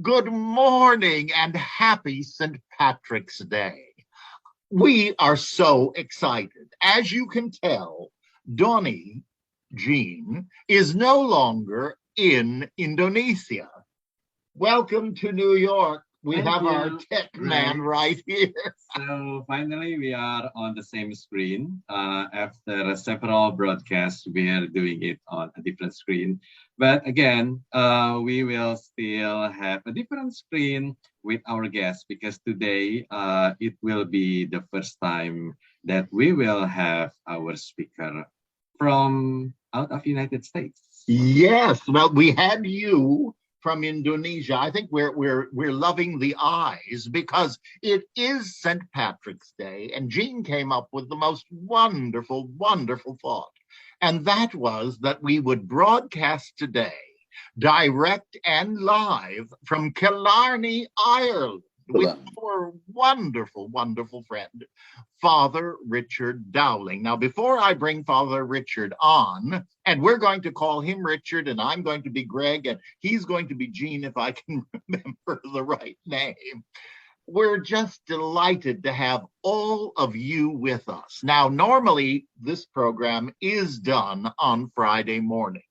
Good morning and happy St. Patrick's Day. We are so excited. As you can tell, Donnie, Jean, is no longer in Indonesia. Welcome to New York. We Thank have our you, tech man Greg. right here. So finally, we are on the same screen. After several broadcasts, we are doing it on a different screen. But again, we will still have a different screen with our guests because today it will be the first time that we will have our speaker from out of United States. Yes, well, we had you from Indonesia. I think we're loving the eyes because it is St. Patrick's Day, and Jean came up with the most wonderful, wonderful thought, and that was that we would broadcast today, direct and live from Killarney, Ireland, with our wonderful, wonderful friend, Father Richard Dowling. Now, before I bring Father Richard on, and we're going to call him Richard, and I'm going to be Greg, and he's going to be Jean, if I can remember the right name. We're just delighted to have all of you with us. Now, normally, this program is done on Friday morning,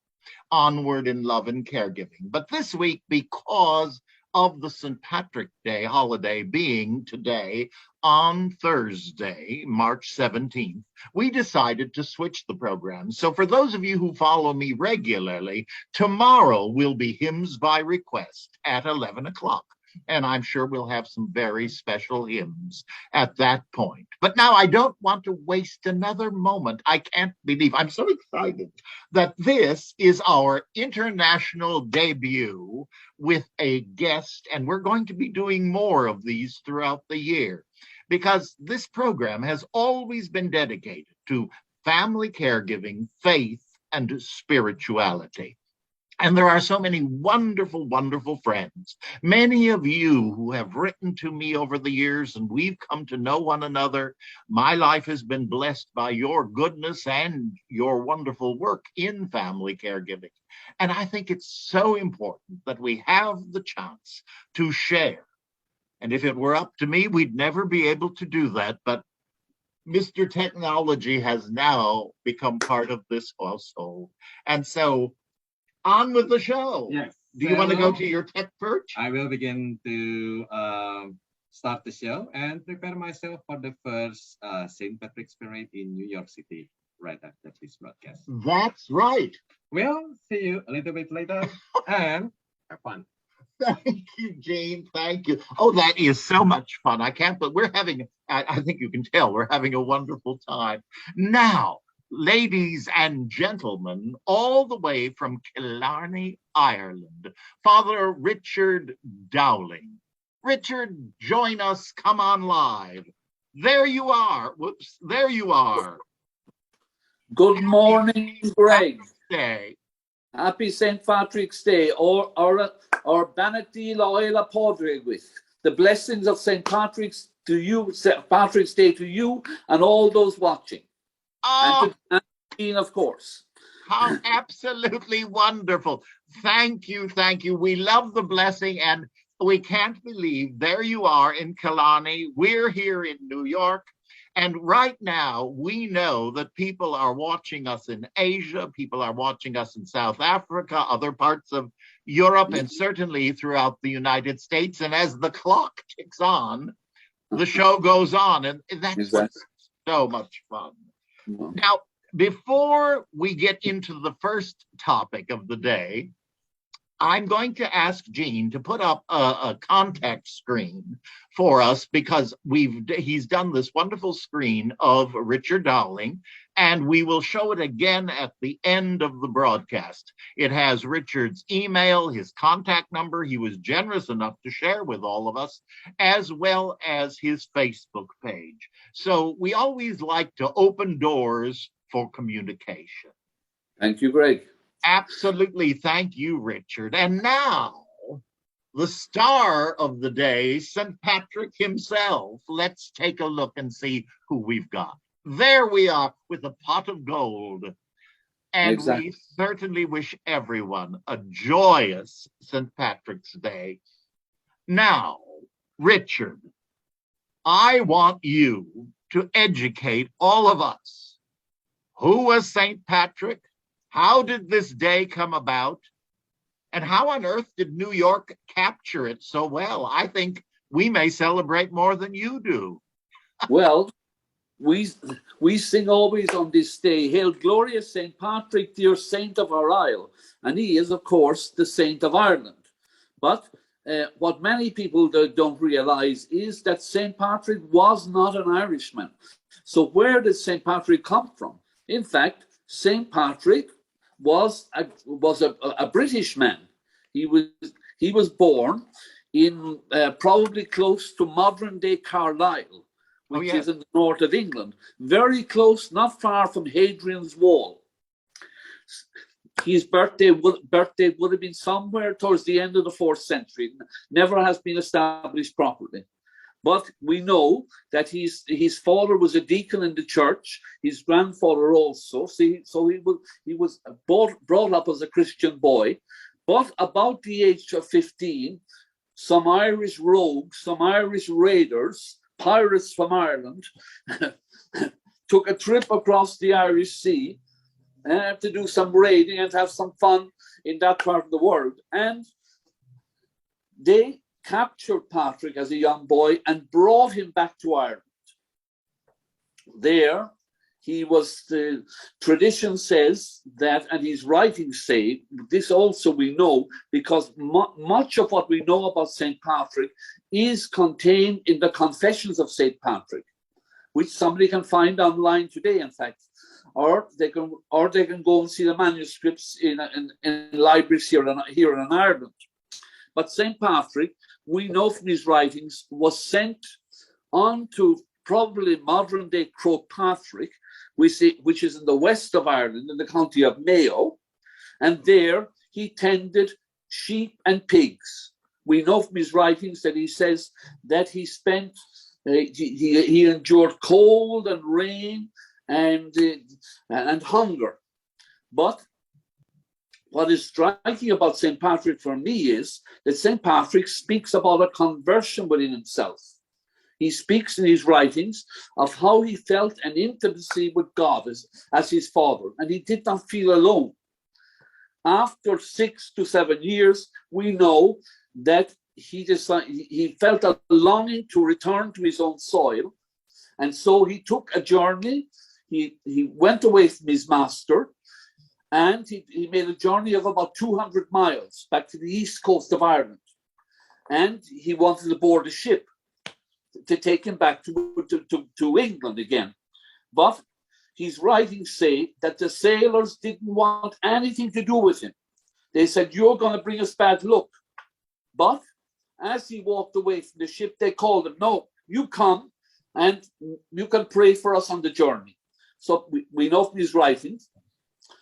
Onward in Love and Caregiving. But this week, because of the St. Patrick's Day holiday being today on Thursday, March 17th, we decided to switch the program. So for those of you who follow me regularly, tomorrow will be Hymns by Request at 11 o'clock. And I'm sure we'll have some very special hymns at that point. But now I don't want to waste another moment. I can't believe, I'm so excited that this is our international debut with a guest, and we're going to be doing more of these throughout the year because this program has always been dedicated to family caregiving, faith, and spirituality. And there are so many wonderful, wonderful friends, many of you who have written to me over the years, and we've come to know one another. My life has been blessed by your goodness and your wonderful work in family caregiving. And I think it's so important that we have the chance to share. And if it were up to me, we'd never be able to do that. But Mr. Technology has now become part of this household. And so on with the show. Yes. Do you want to go to your tech perch? I will begin to start the show and prepare myself for the first St. Patrick's Parade in New York City right after this broadcast. That's right. We'll see you a little bit later and have fun. Thank you, Jane. Thank you. Oh, that is so much fun. I can't, but we're having, I think you can tell, we're having a wonderful time. Now, ladies and gentlemen, all the way from Killarney, Ireland, Father Richard Dowling. Richard, join us. Come on live. There you are. Whoops, there you are. Good morning, Greg. Day. Happy St. Patrick's Day, or Banati Loela Podregwith. The blessings of St. Patrick's to you, St. Patrick's Day to you, and all those watching. Oh, and Jean, of course. How absolutely wonderful. Thank you, thank you. We love the blessing, and we can't believe there you are in Killarney. We're here in New York. And right now, we know that people are watching us in Asia, people are watching us in South Africa, other parts of Europe, and certainly throughout the United States. And as the clock ticks on, the show goes on, and that's so much fun. Now, before we get into the first topic of the day, I'm going to ask Jean to put up a contact screen for us because he's done this wonderful screen of Richard Dowling, and we will show it again at the end of the broadcast. It has Richard's email, his contact number, he was generous enough to share with all of us, as well as his Facebook page. So we always like to open doors for communication. Thank you, Greg. Absolutely. Thank you, Richard. And now, the star of the day, St. Patrick himself. Let's take a look and see who we've got. There we are with a pot of gold. And we certainly wish everyone a joyous St. Patrick's Day. Now, Richard, I want you to educate all of us. Who was St. Patrick? How did this day come about? And how on earth did New York capture it so well? I think we may celebrate more than you do. Well, we sing always on this day, Hail Glorious St. Patrick, dear Saint of our Isle. And he is, of course, the Saint of Ireland. But what many people don't realize is that St. Patrick was not an Irishman. So where did St. Patrick come from? In fact, St. Patrick was a British man. He was born in probably close to modern-day Carlisle, which is in the north of England, very close, not far from Hadrian's Wall. His birthday would have been somewhere towards the end of the 4th century. Never has been established properly. But we know that his father was a deacon in the church, his grandfather also. So he was brought up as a Christian boy. But about the age of 15, some Irish rogues, some Irish raiders, pirates from Ireland, took a trip across the Irish Sea to do some raiding and have some fun in that part of the world. And they captured Patrick as a young boy and brought him back to Ireland. There, he was, the tradition says that, and his writings say, this also we know, because much of what we know about St. Patrick is contained in the Confessions of St. Patrick, which somebody can find online today, in fact, or they can go and see the manuscripts in libraries here in Ireland. But St. Patrick, we know from his writings, was sent on to probably modern-day Croagh Patrick, which is in the west of Ireland, in the county of Mayo, and there he tended sheep and pigs. We know from his writings that he says that he spent, he endured cold and rain and hunger. But what is striking about St. Patrick for me is that St. Patrick speaks about a conversion within himself. He speaks in his writings of how he felt an intimacy with God as his father, and he did not feel alone. After 6 to 7 years, we know that he felt a longing to return to his own soil, and so he took a journey. He went away from his master, and he made a journey of about 200 miles back to the east coast of Ireland, and he wanted to board a ship to take him back to England again. But his writings say that the sailors didn't want anything to do with him. They said, "You're going to bring us bad luck." But as he walked away from the ship, they called him, "No, you come and you can pray for us on the journey." So we know from his writings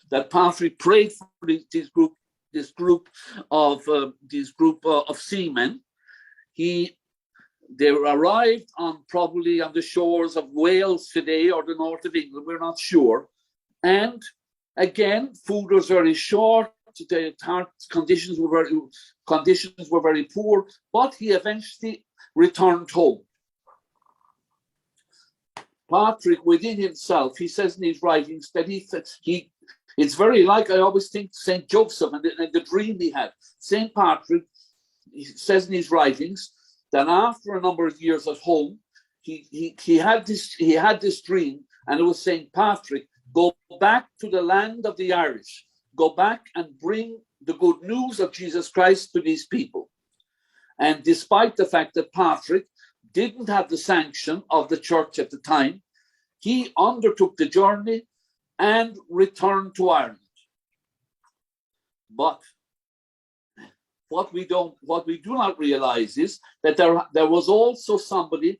that Patrick prayed for this group of seamen. They arrived probably on the shores of Wales today or the north of England, we're not sure. And again, food was very short, the conditions were very poor, but he eventually returned home. Patrick, within himself, he says in his writings that it's very like, I always think, St. Joseph and the dream he had. St. Patrick, he says in his writings, that after a number of years at home, he had this dream, and it was St. Patrick, go back to the land of the Irish, go back and bring the good news of Jesus Christ to these people. And despite the fact that Patrick didn't have the sanction of the church at the time, he undertook the journey and returned to Ireland. But what we do not realize is that there was also somebody,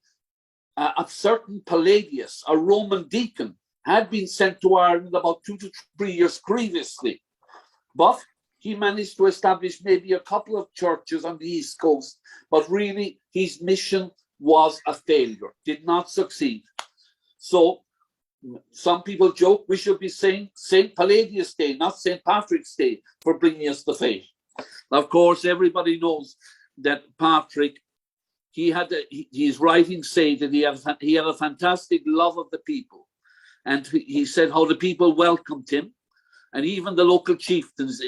a certain Palladius, a Roman deacon, had been sent to Ireland about 2 to 3 years previously. But he managed to establish maybe a couple of churches on the East Coast, but really his mission was a failure, did not succeed. So some people joke we should be saying St. Palladius Day, not St. Patrick's Day, for bringing us the faith. Of course, everybody knows that Patrick his writings say that he had a fantastic love of the people. And he said how the people welcomed him, and even the local chieftains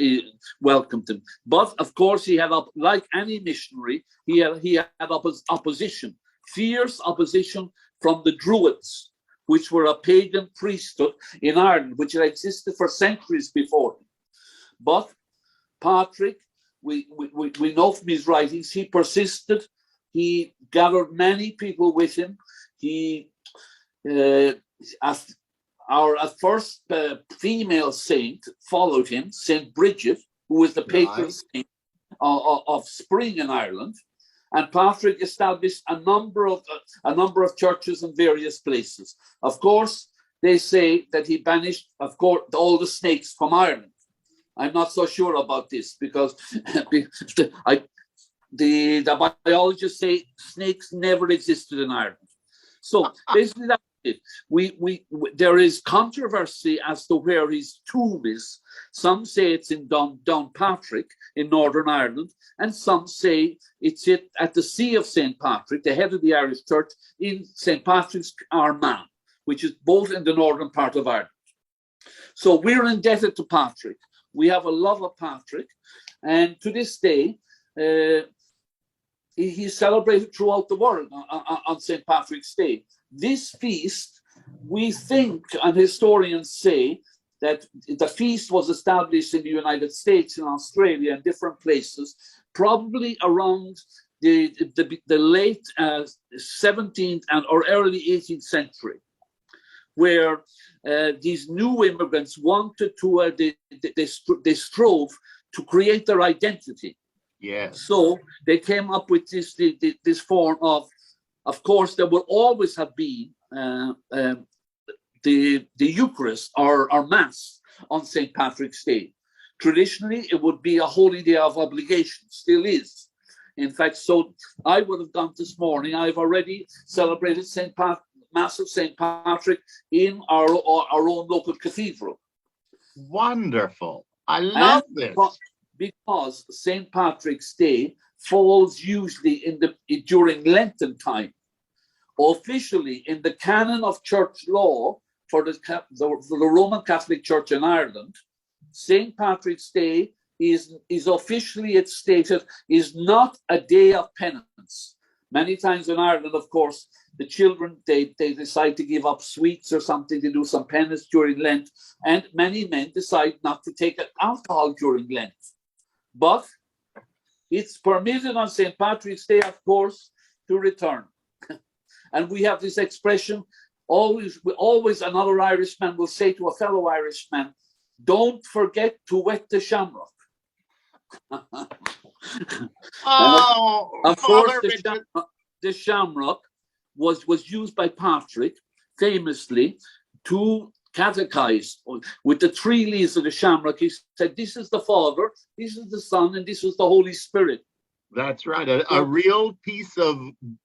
welcomed him. But of course, he had, like any missionary, he had opposition, fierce opposition from the Druids, which were a pagan priesthood in Ireland, which had existed for centuries before him. But Patrick, we know from his writings, he persisted. He gathered many people with him. Our first female saint followed him, Saint Bridget, who was the patron saint of spring in Ireland. And Patrick established a number of churches in various places. Of course, they say that he banished, of course, all the snakes from Ireland. I'm not so sure about this because the biologists say snakes never existed in Ireland. So basically that's it. There is controversy as to where his tomb is. Some say it's in Downpatrick in Northern Ireland, and some say it's at the See of St. Patrick, the head of the Irish Church, in St. Patrick's Armagh, which is both in the northern part of Ireland. So we're indebted to Patrick. We have a love of Patrick, and to this day, he's celebrated throughout the world on St. Patrick's Day. This feast, we think, and historians say, that the feast was established in the United States, in Australia, and different places, probably around the late 17th or early 18th century, where these new immigrants wanted to, they strove to create their identity. Yes. So they came up with this form of course, there will always have been the Eucharist or Mass on St. Patrick's Day. Traditionally, it would be a holy day of obligation, still is. In fact, so I would have gone this morning. I've already celebrated Mass of St. Patrick in our own local cathedral. Wonderful. I love this. Because St. Patrick's Day falls usually during Lenten time. Officially, in the canon of church law for the Roman Catholic Church in Ireland, St. Patrick's Day is officially, it's stated, is not a day of penance. Many times in Ireland, of course, the children, they decide to give up sweets or something, to do some penance during Lent, and many men decide not to take alcohol during Lent. But it's permitted on St. Patrick's Day, of course, to return. And we have this expression, always another Irishman will say to a fellow Irishman, don't forget to wet the shamrock. Of course, the shamrock was used by Patrick famously to catechize with the 3 leaves of the shamrock. He said, this is the Father, this is the Son, and this is the Holy Spirit. That's right. A real piece of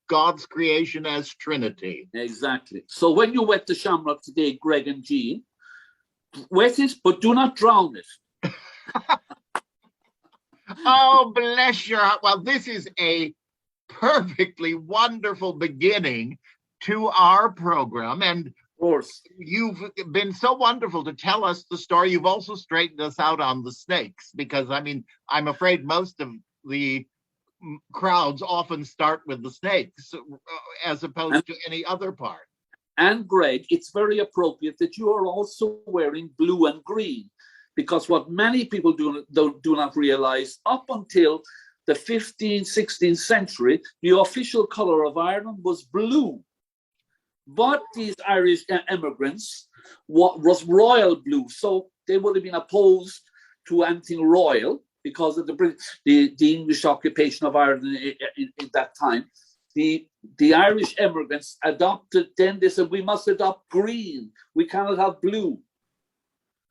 God's creation as Trinity. Exactly. So when you wet the shamrock today, Greg and Jean, wet it, but do not drown it. Oh, bless your heart. Well, this is a perfectly wonderful beginning to our program. And of course, you've been so wonderful to tell us the story. You've also straightened us out on the snakes, because, I mean, I'm afraid most of the crowds often start with the snakes as opposed to any other part. And Greg, it's very appropriate that you are also wearing blue and green, because what many people do not realize, up until the 15th, 16th century, the official color of Ireland was blue. But these Irish immigrants was royal blue, so they would have been opposed to anything royal because of the English occupation of Ireland in that time. The Irish immigrants adopted, then they said, we must adopt green. We cannot have blue.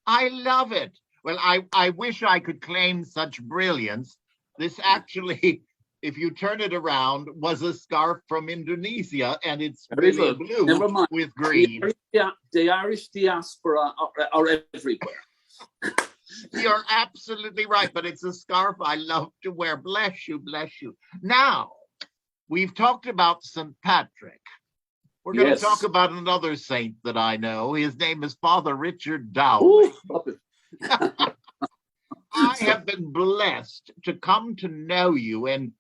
I love it. Well, I wish I could claim such brilliance. This actually, if you turn it around, was a scarf from Indonesia, and it's really blue with green. The Irish diaspora are everywhere. You're absolutely right, but it's a scarf I love to wear. Bless you, bless you. Now, we've talked about St. Patrick. We're going to Yes. talk about another saint that I know. His name is Father Richard Dowling. I have been blessed to come to know you, and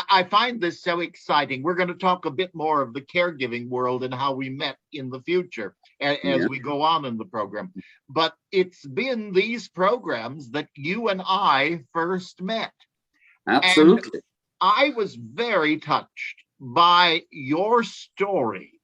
I find this so exciting. We're going to talk a bit more of the caregiving world and how we met in the future as we go on in the program. But it's been these programs that you and I first met. Absolutely. And I was very touched by your story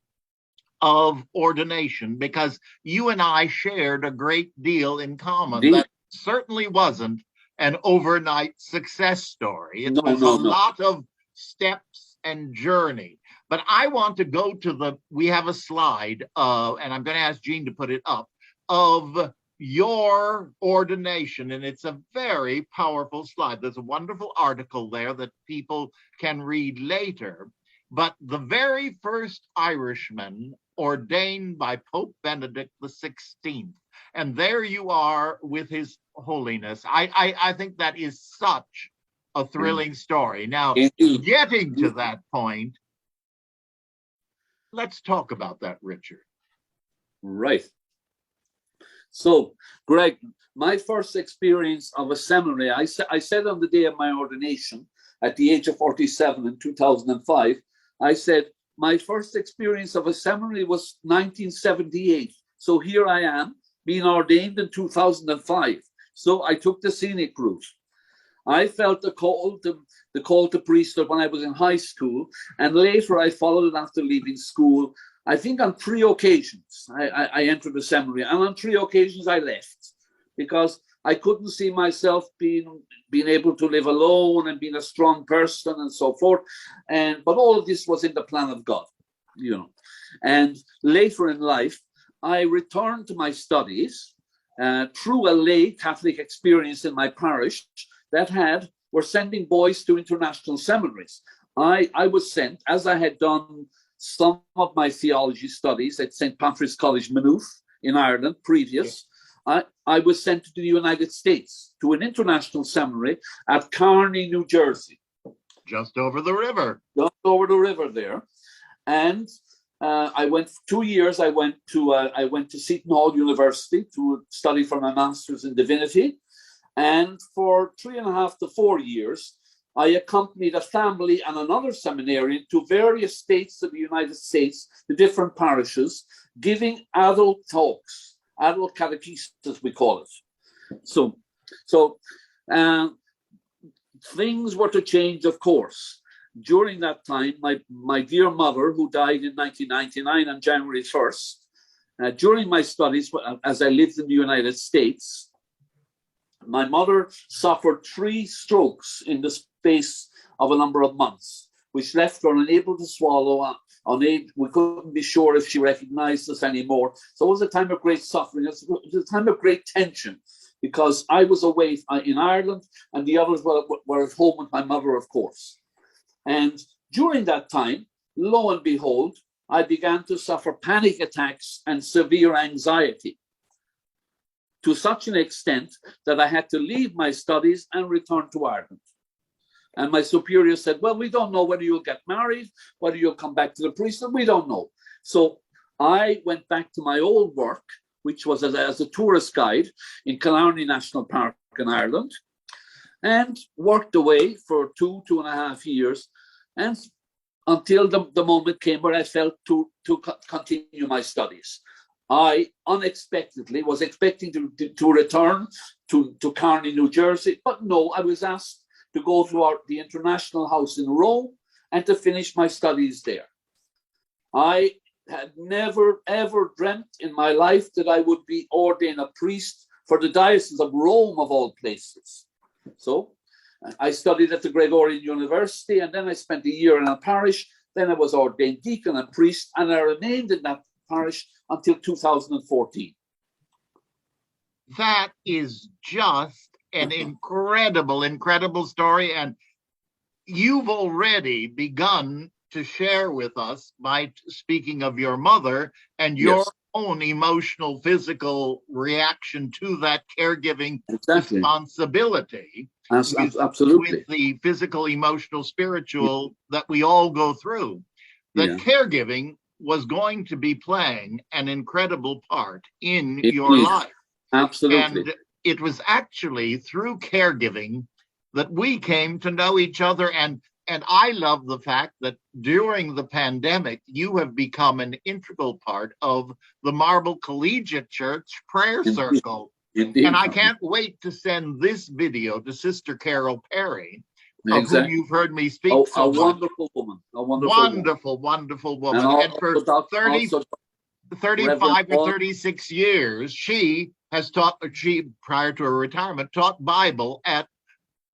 of ordination because you and I shared a great deal in common. Indeed. That certainly wasn't an overnight success story. It No, was no, a no. lot of steps and journey. But I want to go to we have a slide, and I'm going to ask Jean to put it up, of your ordination. And it's a very powerful slide. There's a wonderful article there that people can read later. But the very first Irishman ordained by Pope Benedict XVI. And there you are with His Holiness. I think that is such a thrilling story. Now, Indeed. getting to that point, let's talk about that, Richard. Right. So, Greg, my first experience of a seminary, I said on the day of my ordination at the age of 47 in 2005, I said, my first experience of a seminary was 1978. So here I am, being ordained in 2005. So I took the scenic route. I felt the call to priesthood when I was in high school, and later I followed it after leaving school. I think on 3 occasions I entered the seminary, and on 3 occasions I left because I couldn't see myself being able to live alone and being a strong person and so forth. But all of this was in the plan of God, you know. And later in life, I returned to my studies through a lay Catholic experience in my parish that were sending boys to international seminaries. I was sent, as I had done some of my theology studies at St. Patrick's College, Maynooth in Ireland previous. I was sent to the United States to an international seminary at Killarney, New Jersey. Just over the river. Just over the river there. And I went 2 years. I went to Seton Hall University to study for my master's in divinity. And for 3.5 to 4 years, I accompanied a family and another seminarian to various states of the United States, the different parishes, giving adult talks. Adult catechesis, we call it. So things were to change, of course. During that time, my dear mother, who died in 1999 on January 1st, during my studies, as I lived in the United States, my mother suffered 3 strokes in the space of a number of months, which left her unable to swallow. We couldn't be sure if she recognized us anymore. So it was a time of great suffering. It was a time of great tension because I was away in Ireland and the others were at home with my mother, of course. And during that time, lo and behold, I began to suffer panic attacks and severe anxiety to such an extent that I had to leave my studies and return to Ireland. And my superior said, well, we don't know whether you'll get married, whether you'll come back to the priesthood. We don't know. So I went back to my old work, which was as a tourist guide in Killarney National Park in Ireland, and worked away for 2.5 years, and until the moment came where I felt to continue my studies. I unexpectedly was expecting to return to Killarney, New Jersey, but no, I was asked to go to the International House in Rome and to finish my studies there. I had never, ever dreamt in my life that I would be ordained a priest for the Diocese of Rome, of all places. So I studied at the Gregorian University, and then I spent a year in a parish. Then I was ordained deacon and priest, and I remained in that parish until 2014. That is just an incredible story. And you've already begun to share with us by speaking of your mother and your own emotional, physical reaction to that caregiving responsibility. Absolutely. with the physical, emotional, spiritual that we all go through, that caregiving was going to be playing an incredible part in your life. Absolutely. And it was actually through caregiving that we came to know each other. And I love the fact that during the pandemic, you have become an integral part of the Marble Collegiate Church prayer circle. Indeed. And I can't wait to send this video to Sister Carol Perry, of whom you've heard me speak so much. Wonderful woman. A wonderful woman. And for 35 or 36 years, she has taught, prior to her retirement, taught Bible at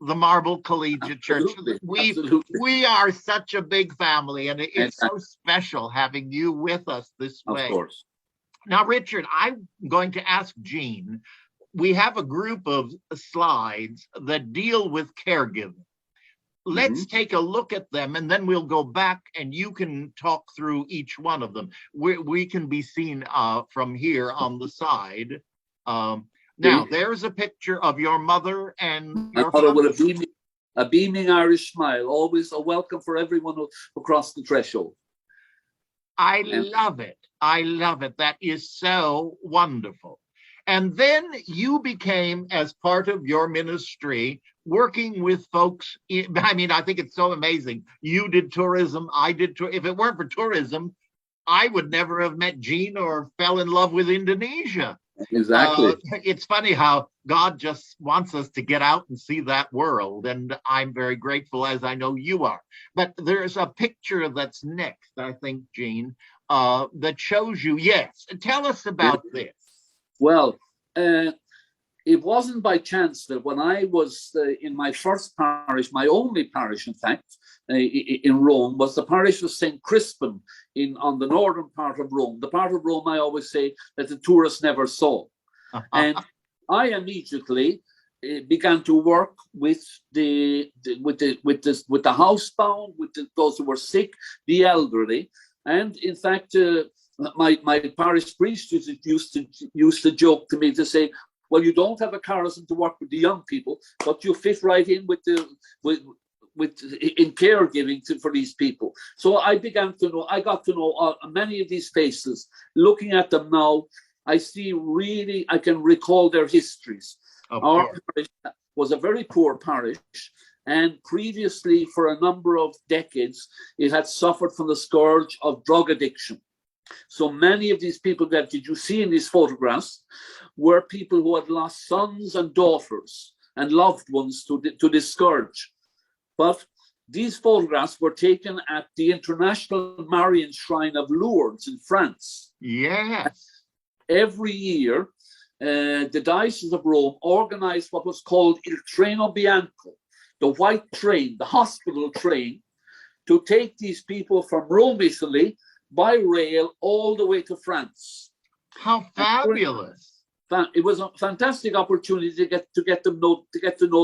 the Marble Collegiate Church. We are such a big family, and it's so special having you with us this way. Of course. Now, Richard, I'm going to ask Jean. We have a group of slides that deal with caregiving. Let's take a look at them, and then we'll go back and you can talk through each one of them. We can be seen from here on the side. Now, there's a picture of your mother and your father with a beaming Irish smile, always a welcome for everyone who crossed the threshold. I love it. I love it. That is so wonderful. And then you became, as part of your ministry, working with folks. I think it's so amazing. You did tourism. I did. If it weren't for tourism, I would never have met Jean or fell in love with Indonesia. Exactly. It's funny how God just wants us to get out and see that world. And I'm very grateful, as I know you are. But there's a picture that's next, I think, Jean, that shows you. Yes. Tell us about this. Well, it wasn't by chance that when I was in my first parish, my only parish, in fact, in Rome, was the parish of St. Crispin on the northern part of Rome. The part of Rome I always say that the tourists never saw. And I immediately began to work with the housebound, with those who were sick, the elderly, and in fact, my parish priest used to joke to me to say, well, you don't have a charism to work with the young people, but you fit right in in caregiving for these people. So I got to know many of these faces. Looking at them now, I can recall their histories. Our parish was a very poor parish, and previously, for a number of decades, it had suffered from the scourge of drug addiction. So many of these people that you see in these photographs were people who had lost sons and daughters and loved ones to this scourge. But these photographs were taken at the International Marian Shrine of Lourdes in France. Yes. Every year, the Diocese of Rome organized what was called Il Treno Bianco, the white train, the hospital train, to take these people from Rome, Italy, by rail all the way to France. How fabulous! It was a fantastic opportunity to get to know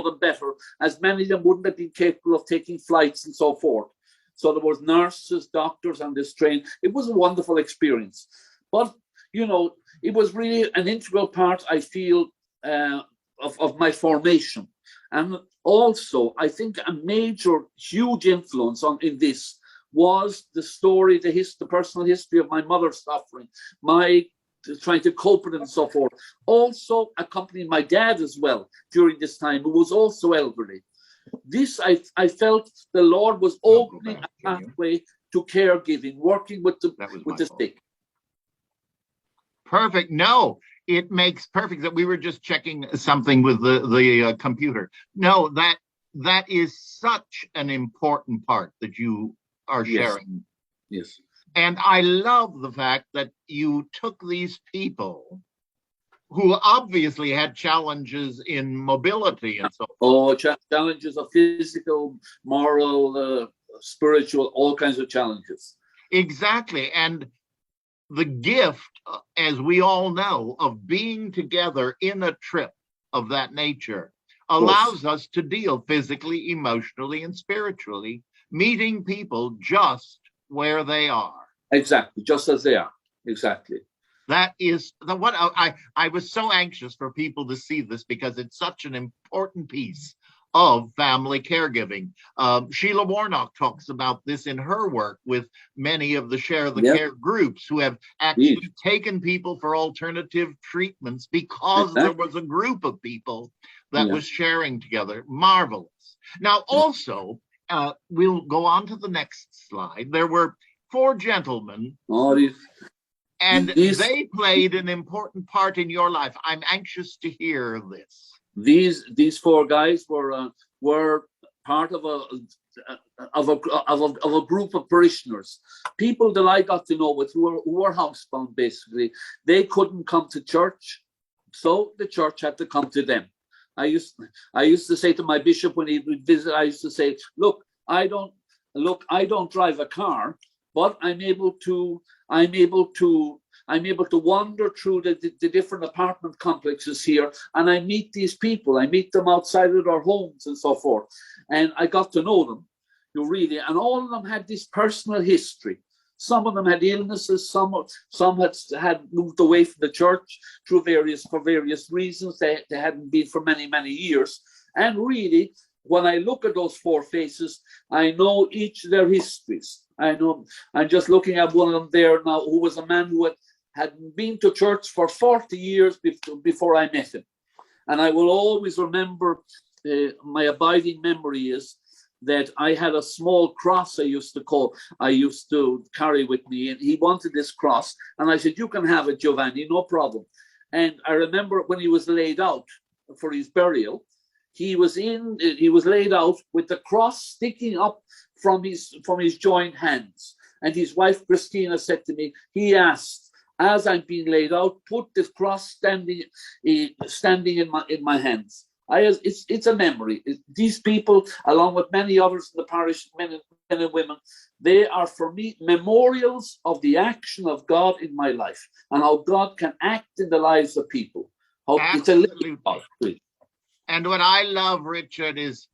them better, as many of them wouldn't have been capable of taking flights and so forth. So there was nurses, doctors on this train. It was a wonderful experience. But it was really an integral part, I feel, of my formation. And also, I think a major, huge influence in this was the story, the personal history of my mother's suffering, my trying to cope with it and so forth. Also accompanied my dad as well during this time, who was also elderly. This, I felt the Lord was opening a pathway to caregiving, working with the sick. Perfect. No, it makes perfect. That we were just checking something with the computer. No, that is such an important part that you are sharing. Yes. And I love the fact that you took these people who obviously had challenges in mobility and so forth. Challenges of physical, moral, spiritual, all kinds of challenges. Exactly. And the gift, as we all know, of being together in a trip of that nature allows us to deal physically, emotionally, and spiritually, meeting people just where they are. Exactly, just as they are. Exactly. That is what I was so anxious for people to see this, because it's such an important piece of family caregiving. Sheila Warnock talks about this in her work with many of the Share the Care groups who have actually taken people for alternative treatments because there was a group of people that was sharing together. Marvelous. Now, also, we'll go on to the next slide. There were 4 gentlemen, and they played an important part in your life. I'm anxious to hear this. These 4 guys were part of a group of parishioners, people that I got to know with who were housebound. Basically, they couldn't come to church, so the church had to come to them. I used to say to my bishop when he would visit, I used to say, look, I don't drive a car, but I'm able to wander through the different apartment complexes here, and I meet these people. I meet them outside of their homes and so forth, and I got to know them, and all of them had this personal history. Some of them had illnesses. Some had moved away from the church for various reasons. They hadn't been for many years, and really, when I look at those 4 faces, I know each of their histories. I know. I'm just looking at one of them there now, who was a man who had been to church for 40 years before I met him. And I will always remember, my abiding memory is that I had a small cross I used to carry with me, and he wanted this cross. And I said, you can have it, Giovanni, no problem. And I remember when he was laid out for his burial, he was laid out with the cross sticking up from his joined hands. And his wife, Christina, said to me, he asked, as I'm being laid out, put this cross standing in my hands. It's a memory. These people, along with many others in the parish, men and women, they are for me memorials of the action of God in my life and how God can act in the lives of people. It's a living God. And what I love, Richard, is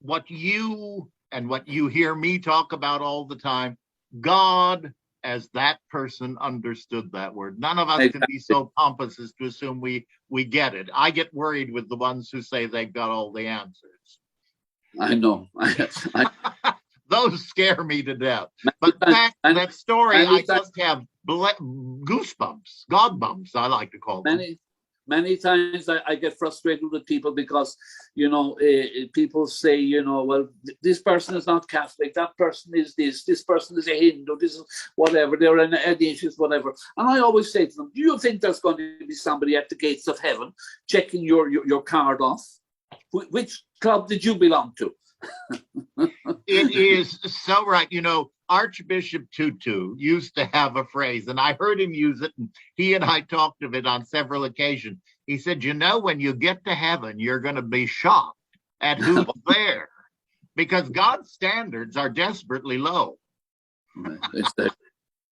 what you hear me talk about all the time. God, as that person, understood that word. None of us can be so pompous as to assume we get it. I get worried with the ones who say they've got all the answers. I know. Those scare me to death. But that story, I just have goosebumps, God bumps, I like to call them. Many times I get frustrated with people because, people say, well, this person is not Catholic, that person is this person is a Hindu, this is whatever, they're an atheist, whatever. And I always say to them, do you think there's going to be somebody at the gates of heaven checking your card off? Which club did you belong to? It is so right. Archbishop Tutu used to have a phrase, and I heard him use it, and he and I talked of it on several occasions. He said, when you get to heaven, you're going to be shocked at who's there, because God's standards are desperately low.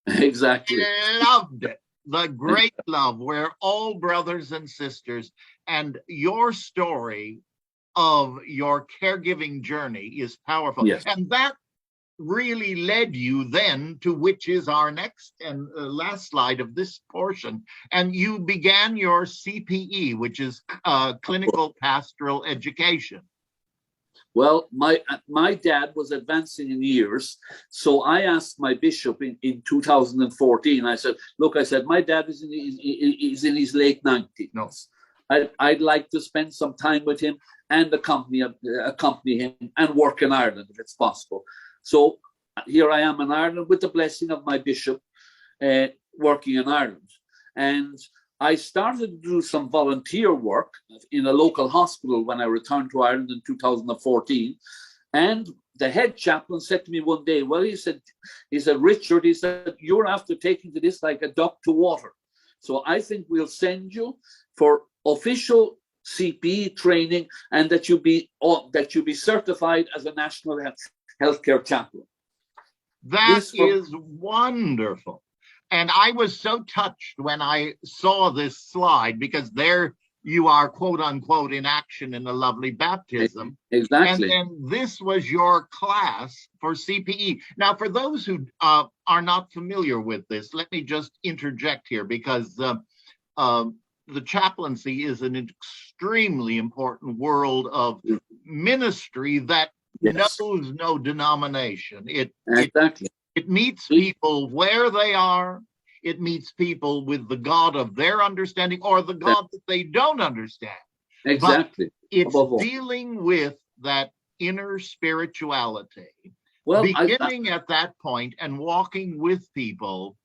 Exactly. I loved it. The great love. We're all brothers and sisters, and your story of your caregiving journey is powerful. Yes. And that really led you then to which is our next and last slide of this portion. And you began your CPE, which is clinical pastoral education. Well, my dad was advancing in years, so I asked my bishop in 2014. I said, look, my dad is in his late 90s. No. I'd like to spend some time with him and accompany him and work in Ireland if it's possible. So here I am in Ireland with the blessing of my bishop, working in Ireland. And I started to do some volunteer work in a local hospital when I returned to Ireland in 2014. And the head chaplain said to me one day, well, he said, Richard, you're after taking to this like a duck to water. So I think we'll send you for official CPE training, and that you be certified as a national healthcare chaplain. That is wonderful. And I was so touched when I saw this slide, because there you are, quote unquote, in action in a lovely baptism. Exactly. And this was your class for CPE. Now, for those who are not familiar with this, let me just interject here, because the chaplaincy is an extremely important world of ministry that Yes, knows no denomination. exactly. It meets people where they are. It meets people with the God of their understanding or the God that they don't understand. But Exactly. it's Above all. dealing with that inner spirituality, Well, beginning at that point and walking with people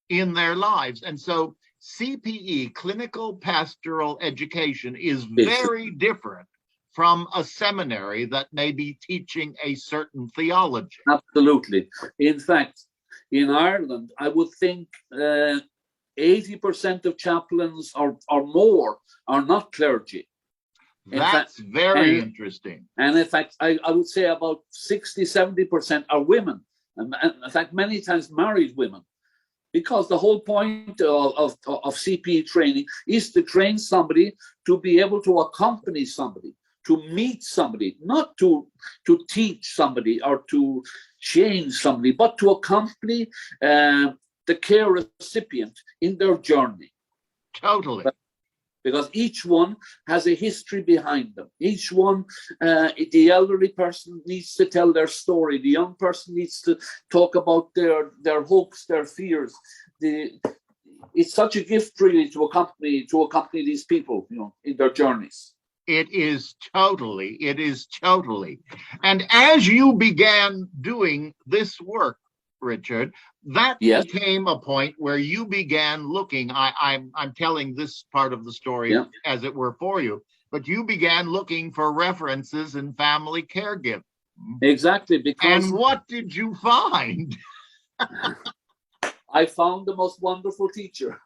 in their lives. And so CPE, clinical pastoral education, is very different from a seminary that may be teaching a certain theology. absolutely. In fact, in Ireland, I would think 80% of chaplains or more are not clergy. That's very interesting. And in fact, I would say about 60, 70% are women. And in fact, many times married women. Because the whole point of CPE training is to train somebody to be able to accompany somebody, to meet somebody, not to teach somebody or to change somebody, but to accompany the care recipient in their journey. Totally. Because each one has a history behind them. Each one, the elderly person needs to tell their story. The young person needs to talk about their hopes, their fears. It's such a gift, really, to accompany these people, in their journeys. It is totally. And as you began doing this work, Richard, that became a point where you began looking. I'm telling this part of the story as it were for you, but you began looking for references in family caregiving. Exactly. And what did you find? I found the most wonderful teacher.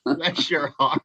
Bless your heart.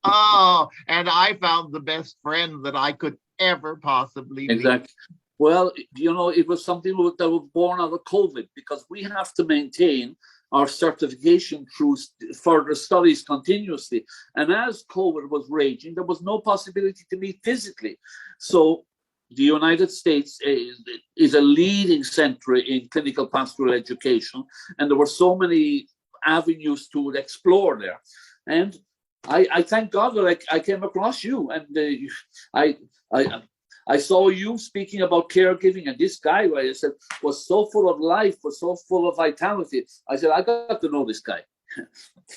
Oh, and I found the best friend that I could ever possibly be. Exactly. Well, it was something that was born out of COVID, because we have to maintain our certification through further studies continuously. And as COVID was raging, there was no possibility to meet physically. So the United States is a leading center in clinical pastoral education, and there were so many avenues to explore there. And I thank God that I came across you, and I saw you speaking about caregiving, and this guy, I said, was so full of life, was so full of vitality. I said, I got to know this guy.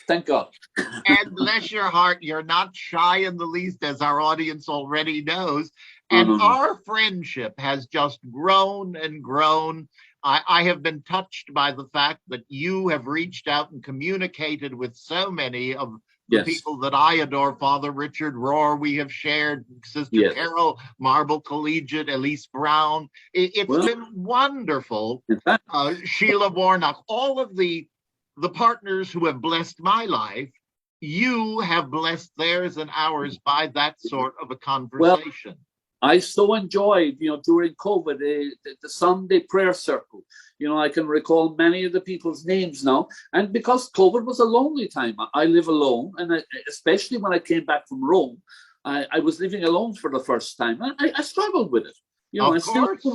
Thank God. And bless your heart, you're not shy in the least, as our audience already knows. And our friendship has just grown and grown. I have been touched by the fact that you have reached out and communicated with so many of the people that I adore. Father Richard Rohr, we have shared, Sister Carol, Marble Collegiate, Elise Brown. It's been wonderful. Sheila Warnock, all of the partners who have blessed my life, you have blessed theirs and ours by that sort of a conversation. I so enjoyed, during COVID, the Sunday prayer circle. I can recall many of the people's names now. And because COVID was a lonely time, I live alone. And especially when I came back from Rome, I was living alone for the first time. And I struggled with it. Of course.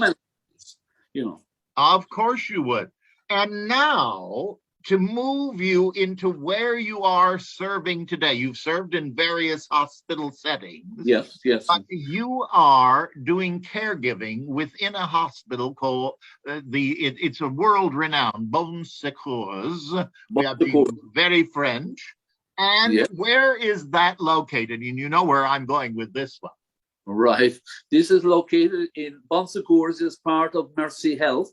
Of course you would. And now, to move you into where you are serving today. You've served in various hospital settings. Yes. But you are doing caregiving within a hospital called it's a world-renowned Bon Secours. We have been very French. And where is that located? And you know where I'm going with this one. Right. This is located in Bon Secours, is part of Mercy Health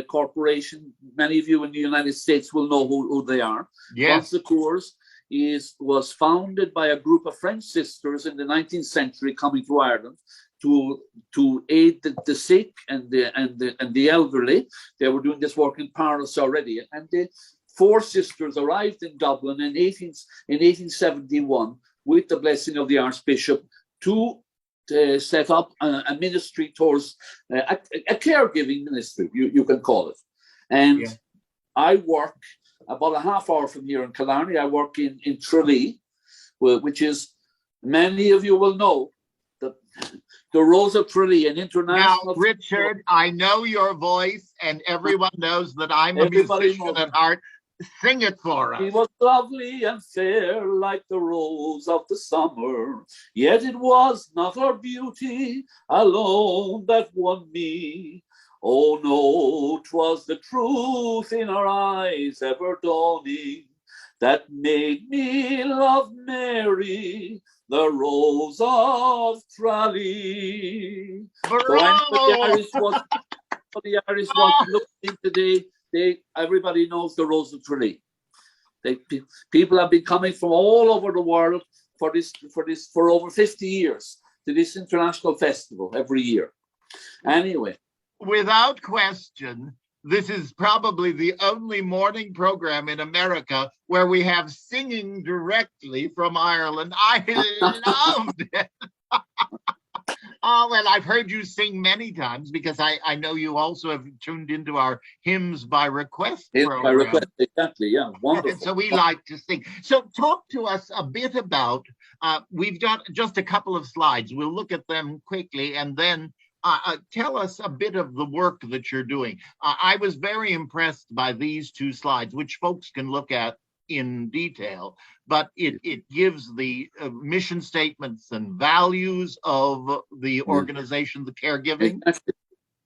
corporation. Many of you in the United States will know who they are. Bon Secours was founded by a group of French sisters in the 19th century coming to Ireland to aid the sick and the elderly. They were doing this work in Paris already, and the 4 sisters arrived in Dublin in 1871 with the blessing of the Archbishop to set up a ministry towards a caregiving ministry, you can call it. And I work about a half hour from here in Killarney. I work in Tralee, which is, many of you will know, the Rose of Tralee, an international... Now, Richard, I know your voice, and everyone knows that I'm a musician at heart. Sing it for us. She was lovely and fair like the rose of the summer, yet it was not her beauty alone that won me. Oh no, 'twas the truth in her eyes ever dawning that made me love Mary, the Rose of Tralee. So the Irish was looking today. Everybody knows the Rose of Tralee. People have been coming from all over the world for over 50 years to this international festival every year. Anyway, without question, this is probably the only morning program in America where we have singing directly from Ireland. I loved it. Oh, and I've heard you sing many times because I know you also have tuned into our Hymns by Request program. By request, exactly, yeah, wonderful. So we like to sing. So talk to us a bit about, we've got just a couple of slides. We'll look at them quickly and then tell us a bit of the work that you're doing. I was very impressed by these two slides, which folks can look at in detail, but it gives the mission statements and values of the organization, the Caregiving.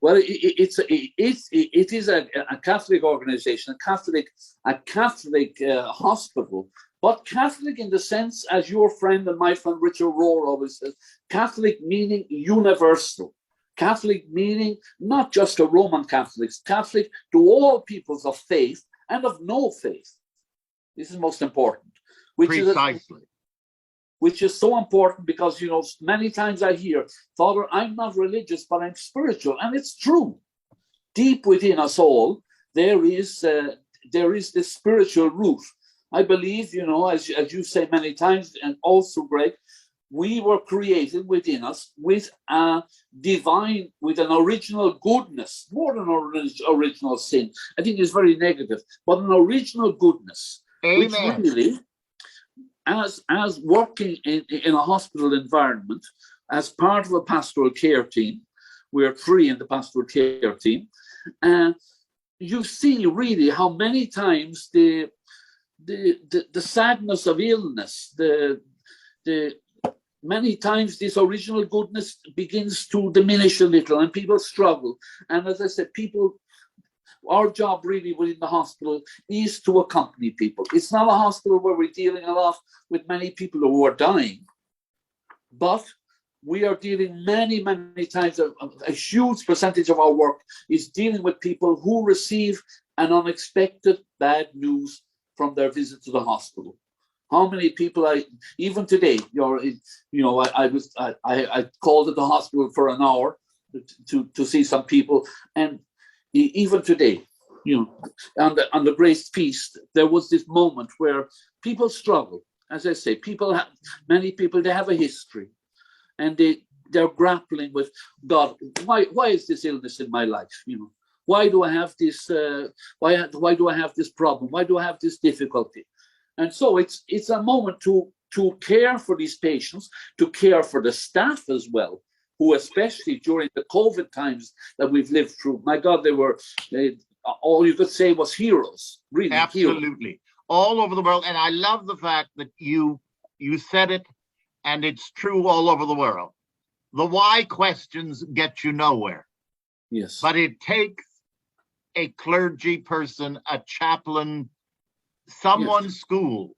Well, it is a Catholic organization, a Catholic hospital, but Catholic in the sense, as your friend and my friend Richard Rohr always says, Catholic meaning universal. Catholic meaning not just to Roman Catholics, Catholic to all peoples of faith and of no faith. This is most important. Precisely. Which is so important because, many times I hear, Father, I'm not religious, but I'm spiritual. And it's true. Deep within us all, there is this spiritual root. I believe, as you say many times, and also, Greg, we were created within us with a divine, with an original goodness, more than original sin. I think it's very negative, but an original goodness. Amen. Which really, as working in a hospital environment, as part of a pastoral care team, we're 3 in the pastoral care team, and you see really how many times the sadness of illness, many times this original goodness begins to diminish a little and people struggle. And as I said, our job really within the hospital is to accompany people. It's not a hospital where we're dealing a lot with many people who are dying, but we are dealing many, many times, a huge percentage of our work is dealing with people who receive an unexpected bad news from their visit to the hospital. How many people even today, I called at the hospital for an hour to see some people, and even today, on the Grace Feast, there was this moment where people struggle. As I say, many people, they have a history, and they're grappling with God. Why is this illness in my life? Why do I have this? Why do I have this problem? Why do I have this difficulty? And so it's a moment to care for these patients, to care for the staff as well, who especially during the COVID times that we've lived through, my God, all you could say was heroes, really. Absolutely. Heroes. All over the world. And I love the fact that you said it, and it's true all over the world. The why questions get you nowhere. Yes. But it takes a clergy person, a chaplain, someone schooled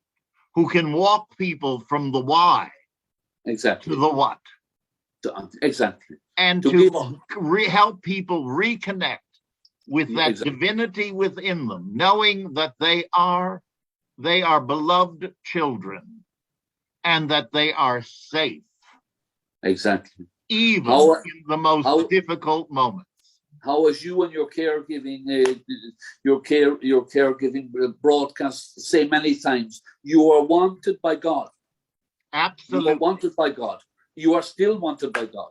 who can walk people from the why exactly to the what. Exactly. And to help people reconnect with that divinity within them, knowing that they are beloved children and that they are safe. Exactly. Even in the most difficult moments. How as you and your caregiving, your caregiving broadcast say many times, you are wanted by God. Absolutely. You are wanted by God. You are still wanted by God.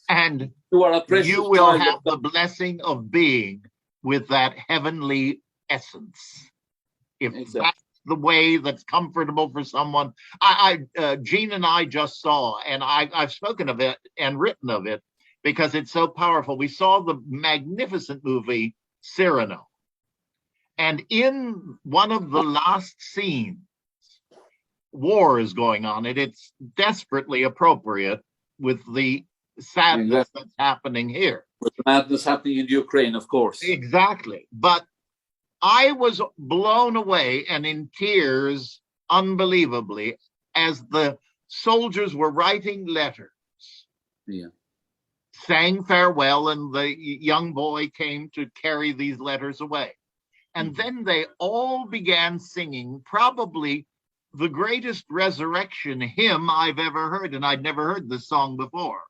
And you are a precious you will have the blessing of being with that heavenly essence. If that's the way that's comfortable for someone. Jean and I just saw, and I've spoken of it and written of it because it's so powerful. We saw the magnificent movie Cyrano. And in one of the last scenes, war is going on, and it's desperately appropriate with the sadness that's happening here. With the madness happening in Ukraine, of course. Exactly. But I was blown away and in tears, unbelievably, as the soldiers were writing letters, saying farewell, and the young boy came to carry these letters away. And then they all began singing probably the greatest resurrection hymn I've ever heard, and I'd never heard this song before.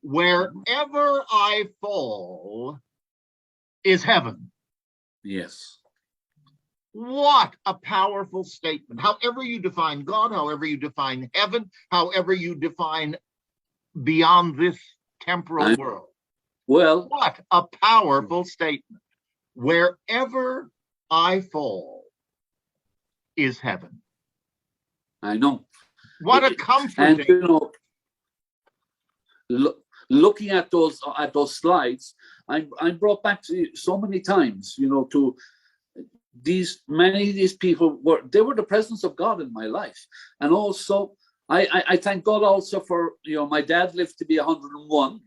Wherever I fall is heaven. Yes. What a powerful statement. However you define God, however you define heaven, however you define beyond this temporal world. Well, what a powerful statement. Wherever I fall is heaven. I know. What a comforting. And looking at those slides, I'm brought back to so many times, to many of these people were the presence of God in my life. And also I thank God also for, my dad lived to be 101.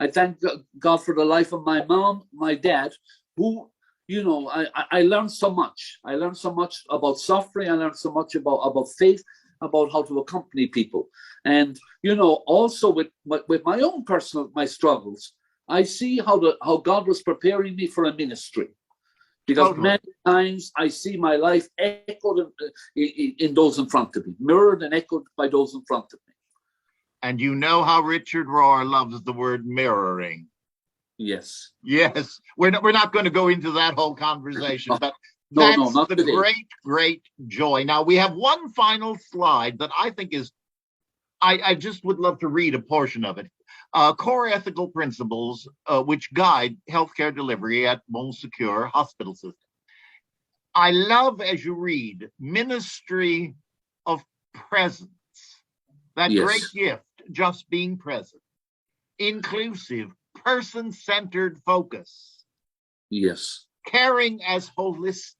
I thank God for the life of my mom, my dad, who, I learned so much. I learned so much about suffering. I learned so much about faith, about how to accompany people. And, also with my own my struggles, I see how God was preparing me for a ministry. Because many times I see my life echoed in those in front of me, mirrored and echoed by those in front of me. And you know how Richard Rohr loves the word mirroring. Yes. Yes. We're not going to go into that whole conversation, but that's the today. Great joy. Now, we have one final slide that I think is, I just would love to read a portion of it. Core ethical principles which guide healthcare delivery at Bon Secure Hospital System. I love, as you read, ministry of presence. That great gift, just being present. Inclusive, person-centered focus. Yes. Caring as holistic.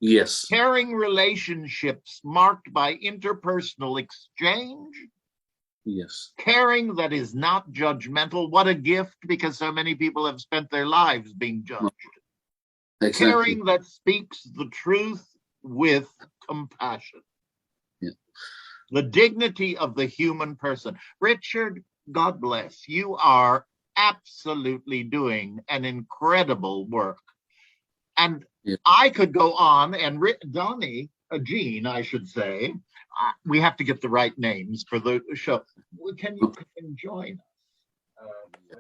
Yes. Caring relationships marked by interpersonal exchange. Yes. Caring that is not judgmental. What a gift, because so many people have spent their lives being judged. Exactly. Caring that speaks the truth with compassion. Yeah. The dignity of the human person. Richard, God bless. You are absolutely doing an incredible work. And I could go on, and Jean, I should say, we have to get the right names for the show. Can you join us?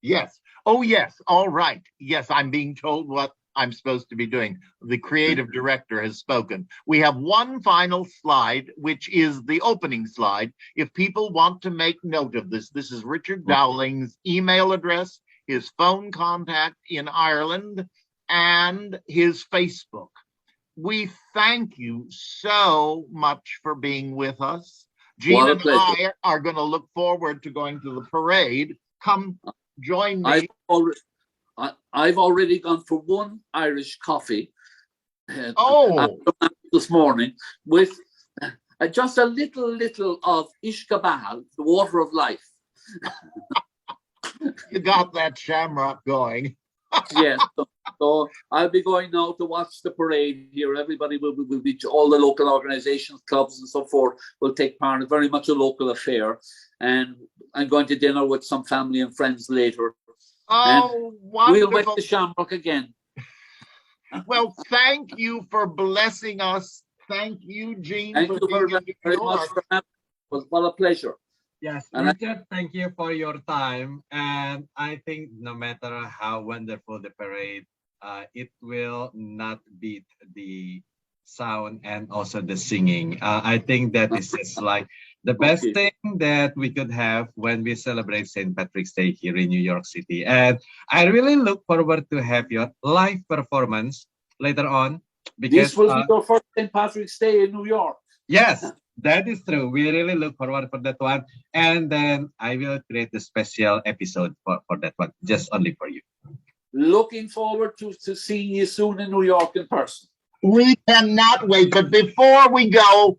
Yes. Oh, yes. All right. Yes, I'm being told what I'm supposed to be doing. The creative director has spoken. We have one final slide, which is the opening slide. If people want to make note of this, this is Richard Dowling's email address, his phone contact in Ireland, and his Facebook. We thank you so much for being with us. Jean and I are going to look forward to going to the parade. Come join me. I've already gone for one Irish coffee this morning with just a little of Ishkabal, the water of life. You got that shamrock going. Yes. So I'll be going now to watch the parade here. Everybody will be, all the local organizations, clubs and so forth will take part. It's very much a local affair. And I'm going to dinner with some family and friends later. Oh, and wonderful. We'll wet the shamrock again. Well, thank you for blessing us. Thank you, Jean. Thank you very much for having me. It was a pleasure. Yes, Richard, thank you for your time. And I think no matter how wonderful the parade, it will not beat the sound and also the singing. I think that is just like the best thing that we could have when we celebrate St. Patrick's Day here in New York City. And I really look forward to have your live performance later on. Because this will be your first St. Patrick's Day in New York. Yes, that is true. We really look forward for that one. And then I will create a special episode for that one, just only for you. Looking forward to seeing you soon in New York in person. We cannot wait. But before we go,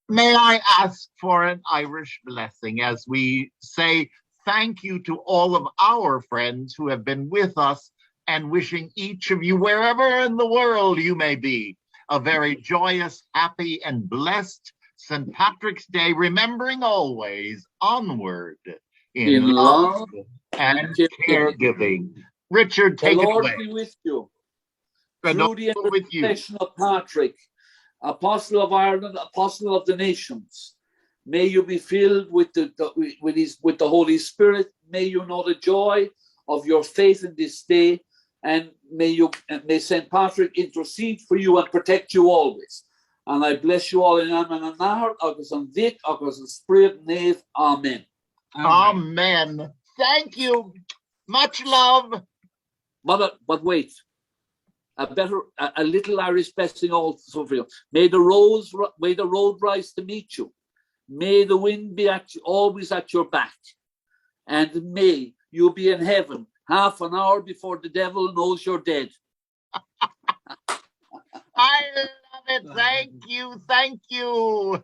may I ask for an Irish blessing as we say thank you to all of our friends who have been with us, and wishing each of you, wherever in the world you may be, a very joyous, happy, and blessed St. Patrick's Day, remembering always onward in love and caregiving. Richard, The take it Lord away. be with you. And Through the with you. intercession of Patrick, Apostle of Ireland, Apostle of the nations, may you be filled with the Holy Spirit. May you know the joy of your faith in this day, and may St. Patrick intercede for you and protect you always. And I bless you all in Amen and Nahar, August and Vic, August and Spirit, Nave. Amen. Amen. Thank you. Much love. But wait. A little Irish blessing also for you. May the road rise to meet you. May the wind be always at your back. And may you be in heaven half an hour before the devil knows you're dead. I love it. Thank you. Thank you.